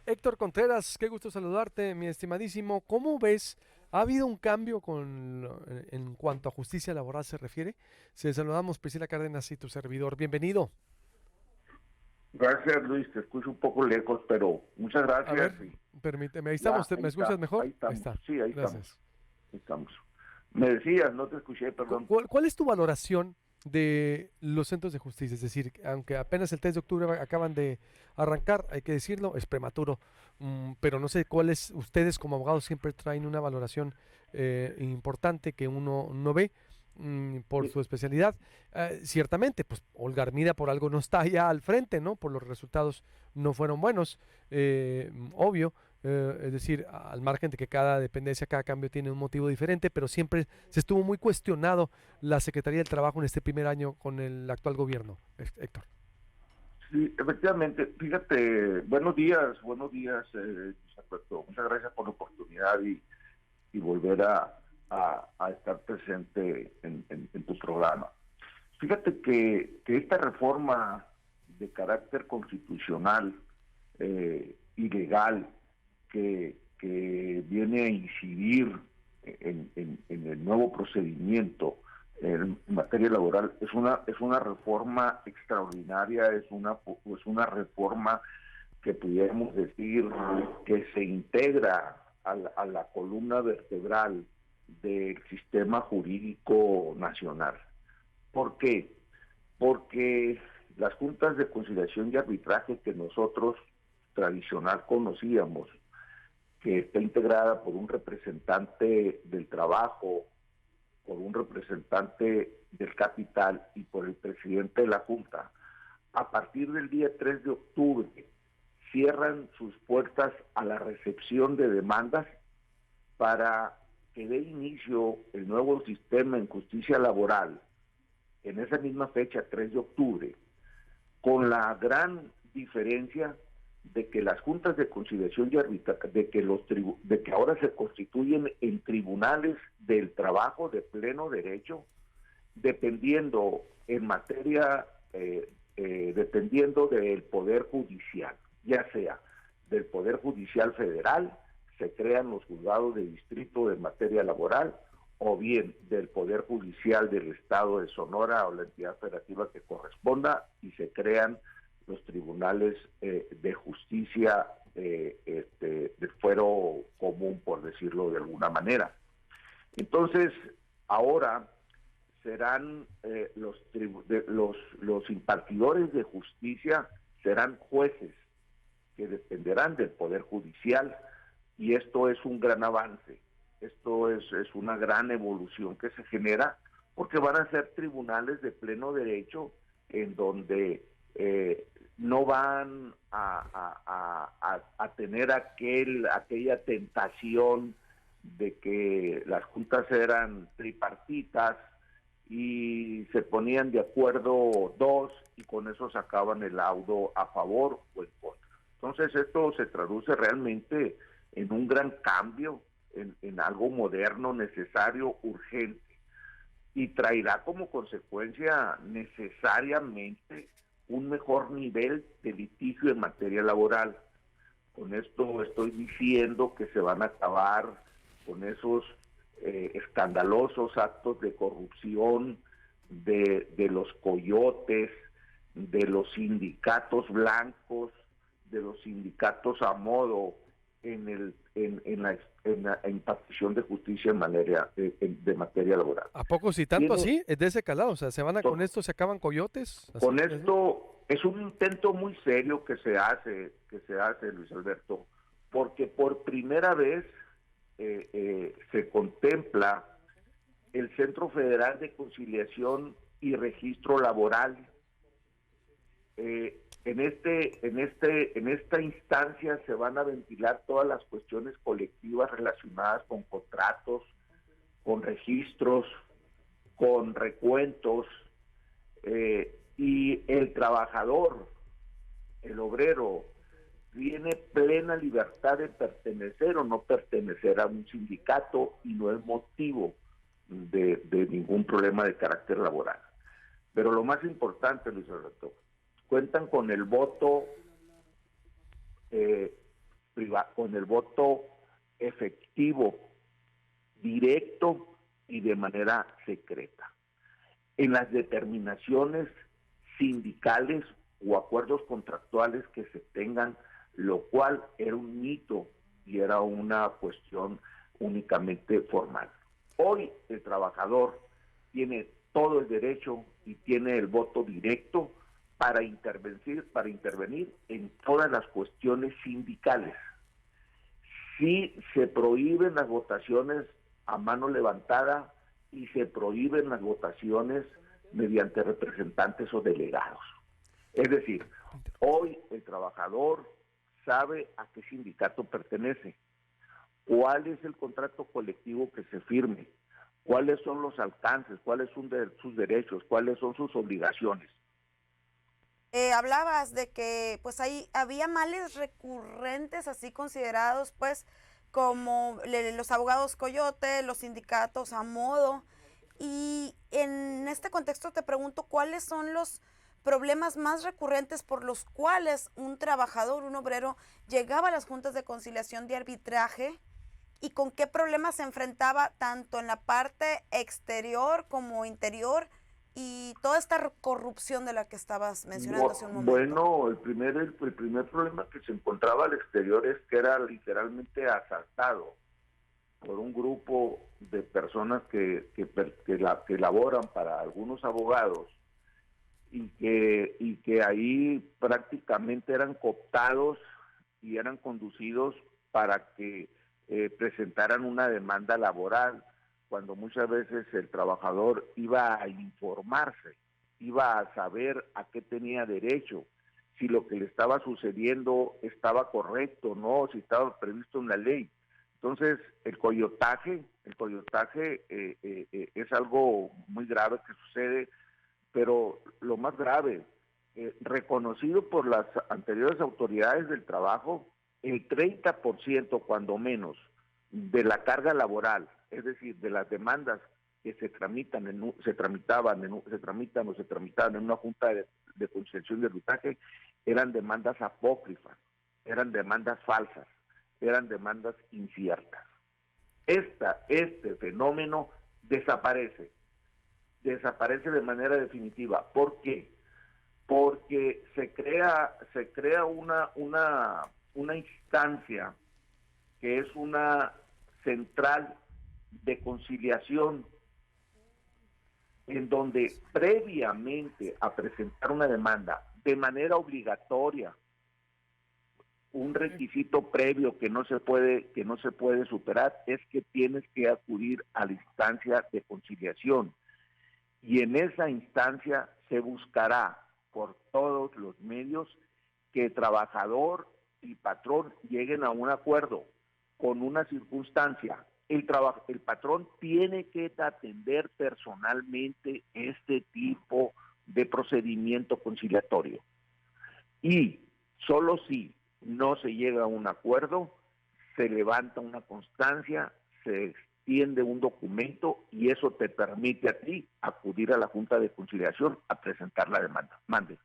Héctor Contreras, qué gusto saludarte, mi estimadísimo. ¿Cómo ves? ¿Ha habido un cambio en cuanto a justicia laboral se refiere? Se saludamos Priscila Cárdenas y tu servidor. Bienvenido. Gracias, Luis. Te escucho un poco lejos, pero muchas A ver, gracias y permíteme, ahí estamos. ya, ahí ¿Me escuchas está, mejor? ahí Ahí estamos. está. Sí, Gracias. ahí estamos. Me decías, no te escuché, perdón. ¿Cuál es tu valoración de los centros de justicia? Es decir, aunque apenas el 3 de octubre acaban de arrancar, hay que decirlo, es prematuro, pero no sé cuáles, ustedes como abogados siempre traen una valoración importante que uno no ve por Sí, su especialidad. Ciertamente, pues Olga Armida por algo no está allá al frente, ¿no? Por los resultados no fueron buenos, obvio. Es decir, al margen de que cada dependencia, cada cambio tiene un motivo diferente, pero siempre se estuvo muy cuestionado la Secretaría del Trabajo en este primer año con el actual gobierno, Héctor. sí, efectivamente. Fíjate, buenos días, Luis Alberto. Muchas gracias por la oportunidad y volver a estar presente en tu programa. Fíjate que esta reforma de carácter constitucional y legal que viene a incidir en el nuevo procedimiento en materia laboral es una reforma extraordinaria, es una reforma que pudiéramos decir que se integra a la columna vertebral del sistema jurídico nacional. ¿Por qué? Porque las juntas de conciliación y arbitraje que nosotros tradicional conocíamos, que está integrada por un representante del trabajo, por un representante del capital y por el presidente de la Junta, a partir del día 3 de octubre cierran sus puertas a la recepción de demandas para que dé inicio el nuevo sistema en justicia laboral en esa misma fecha, 3 de octubre, con la gran diferencia de que las juntas de conciliación y arbitraje, de que ahora se constituyen en tribunales del trabajo de pleno derecho, dependiendo en materia, dependiendo del Poder Judicial, ya sea del Poder Judicial Federal, se crean los juzgados de distrito de materia laboral, o bien del Poder Judicial del Estado de Sonora o la entidad federativa que corresponda, y se crean los tribunales de justicia del fuero común, por decirlo de alguna manera. Entonces, ahora serán los impartidores de justicia serán jueces que dependerán del Poder Judicial, y esto es un gran avance, esto es una gran evolución que se genera, porque van a ser tribunales de pleno derecho en donde no van a tener aquella tentación de que las juntas eran tripartitas y se ponían de acuerdo dos y con eso sacaban el laudo a favor o en contra. Entonces esto se traduce realmente en un gran cambio, en algo moderno, necesario, urgente, y traerá como consecuencia necesariamente un mejor nivel de litigio en materia laboral. Con esto estoy diciendo que se van a acabar con esos escandalosos actos de corrupción de los coyotes, de los sindicatos blancos, de los sindicatos a modo en la impartición de justicia de materia laboral. ¿A poco si tanto Tiene, así? Es de ese calado, o sea, con esto se acaban coyotes, con así, ¿eso? esto es un intento muy serio que se hace, Luis Alberto, porque por primera vez se contempla el Centro Federal de Conciliación y Registro Laboral. En esta instancia se van a ventilar todas las cuestiones colectivas relacionadas con contratos, con registros, con recuentos, y el trabajador, el obrero, tiene plena libertad de pertenecer o no pertenecer a un sindicato y no es motivo de ningún problema de carácter laboral. Pero lo más importante, Luis Alberto, cuentan con el voto con el voto efectivo, directo y de manera secreta. En las determinaciones sindicales o acuerdos contractuales que se tengan, lo cual era un mito y era una cuestión únicamente formal. Hoy el trabajador tiene todo el derecho y tiene el voto directo para intervenir en todas las cuestiones sindicales. Sí se prohíben las votaciones a mano levantada y se prohíben las votaciones mediante representantes o delegados. Es decir, hoy el trabajador sabe a qué sindicato pertenece, cuál es el contrato colectivo que se firme, cuáles son los alcances, cuáles son sus derechos, cuáles son sus obligaciones. Hablabas de que pues ahí había males recurrentes así considerados pues como los abogados coyote, los sindicatos a modo, y en este contexto te pregunto cuáles son los problemas más recurrentes por los cuales un trabajador, un obrero llegaba a las juntas de conciliación de arbitraje y con qué problemas se enfrentaba tanto en la parte exterior como interior y toda esta corrupción de la que estabas mencionando hace un momento. Bueno, el primer problema que se encontraba al exterior es que era literalmente asaltado por un grupo de personas que laboran para algunos abogados y que ahí prácticamente eran cooptados y eran conducidos para que presentaran una demanda laboral, cuando muchas veces el trabajador iba a informarse, iba a saber a qué tenía derecho, si lo que le estaba sucediendo estaba correcto, no, si estaba previsto en la ley. Entonces, el coyotaje es algo muy grave que sucede, pero lo más grave, reconocido por las anteriores autoridades del trabajo, el 30% cuando menos de la carga laboral, es decir, de las demandas que se tramitan en una junta de conciliación de arbitraje, eran demandas apócrifas, eran demandas falsas, eran demandas inciertas. Este fenómeno desaparece de manera definitiva. ¿Por qué? Porque se crea una instancia que es una central de conciliación, en donde previamente a presentar una demanda de manera obligatoria, un requisito previo que no se puede superar es que tienes que acudir a la instancia de conciliación, y en esa instancia se buscará por todos los medios que trabajador y patrón lleguen a un acuerdo con una circunstancia. El patrón tiene que atender personalmente este tipo de procedimiento conciliatorio, y solo si no se llega a un acuerdo, se levanta una constancia, se extiende un documento, y eso te permite a ti acudir a la Junta de Conciliación a presentar la demanda. Mande.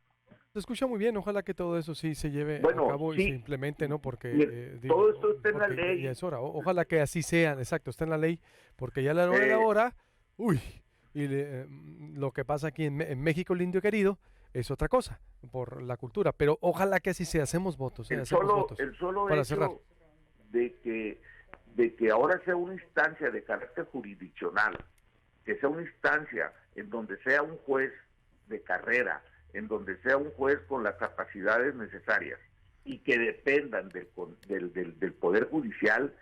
Se escucha muy bien, ojalá que todo eso sí se lleve a cabo y se implemente, ¿no? Porque todo esto está en la ley. Ya es hora. Ojalá que así sean, exacto, está en la ley, porque ya la hora de la hora, lo que pasa aquí en México, el indio querido, es otra cosa, por la cultura, pero ojalá que así sea, hacemos votos. El solo para hecho cerrar. de que ahora sea una instancia de carácter jurisdiccional, que sea una instancia en donde sea un juez de carrera, en donde sea un juez con las capacidades necesarias y que dependan del Poder Judicial,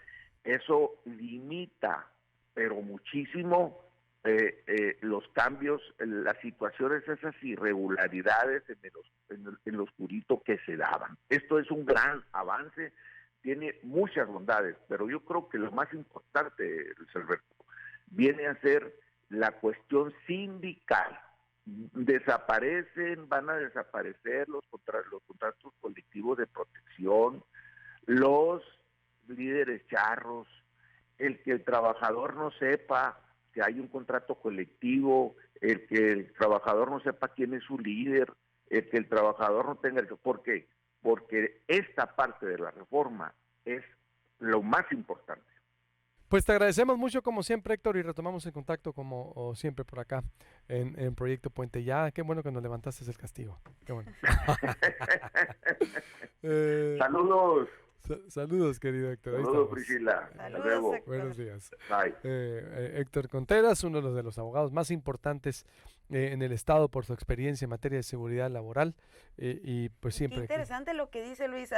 eso limita, pero muchísimo, los cambios, las situaciones, esas irregularidades en lo oscurito que se daban. Esto es un gran avance, tiene muchas bondades, pero yo creo que lo más importante, Luis Alberto, viene a ser la cuestión sindical. Van a desaparecer los contratos colectivos de protección, los líderes charros, el que el trabajador no sepa que hay un contrato colectivo, el que el trabajador no sepa quién es su líder, el que el trabajador no tenga... ¿Por qué? Porque esta parte de la reforma es lo más importante. Pues te agradecemos mucho como siempre, Héctor, y retomamos el contacto como siempre por acá en Proyecto Puente. Ya, qué bueno que nos levantaste el castigo. Qué bueno. Saludos. Saludos, querido Héctor. Saludos, Priscila. Hasta luego. Buenos días. Bye. Héctor Contreras, uno de los abogados más importantes en el Estado por su experiencia en materia de seguridad laboral. Y pues siempre. Qué interesante lo que dice Luis.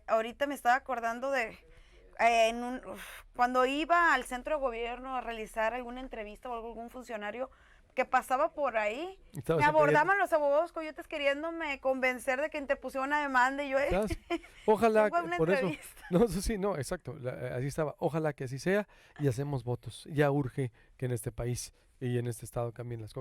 Ahorita me estaba acordando de cuando iba al centro de gobierno a realizar alguna entrevista o algún funcionario que pasaba por ahí, me abordaban los abogados coyotes queriéndome convencer de que interpusiera una demanda y yo ojalá por eso no, eso sí, no, exacto, así estaba, ojalá que así sea y hacemos votos. Ya urge que en este país y en este estado cambien las cosas.